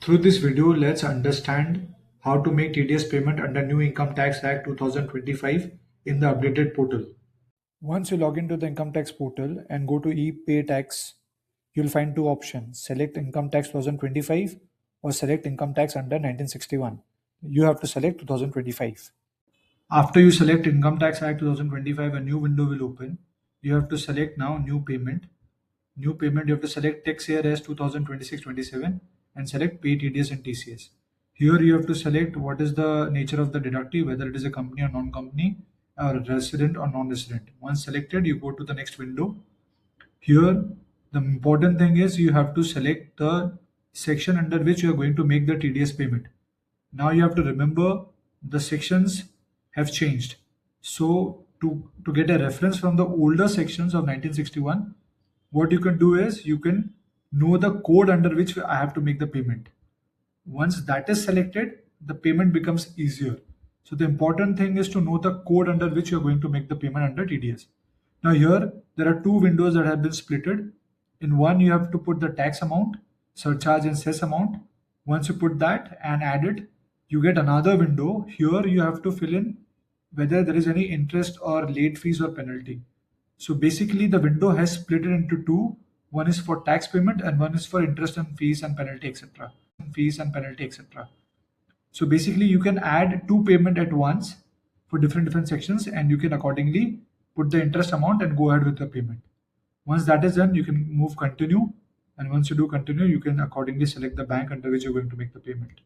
Through this video, let's understand how to make TDS payment under New Income Tax Act 2025 in the updated portal. Once you log into the Income Tax portal and go to e-Pay Tax, you'll find two options: select Income Tax 2025 or select Income Tax under 1961. You have to select 2025. After you select Income Tax Act 2025, a new window will open. You have to select now New Payment. New payment, you have to select tax year as 2026-27 and select pay TDS and TCS. Here you have to select what is the nature of the deductive, whether it is a company or non-company, or resident or non-resident. Once selected, you go to the next window. Here, the important thing is you have to select the section under which you are going to make the TDS payment. Now you have to remember the sections have changed. So to get a reference from the older sections of 1961, what you can do is you can know the code under which I have to make the payment. Once that is selected, the payment becomes easier. So the important thing is to know the code under which you're going to make the payment under TDS. Now here, there are two windows that have been splitted. In one, you have to put the tax amount, surcharge and cess amount. Once you put that and add it, you get another window. Here you have to fill in whether there is any interest or late fees or penalty. So basically the window has split it into two. One is for tax payment and one is for interest and fees and penalty, etc. So basically you can add two payment at once for different sections, and you can accordingly put the interest amount and go ahead with the payment. Once that is done, you can move continue, and once you do continue, you can accordingly select the bank under which you're going to make the payment.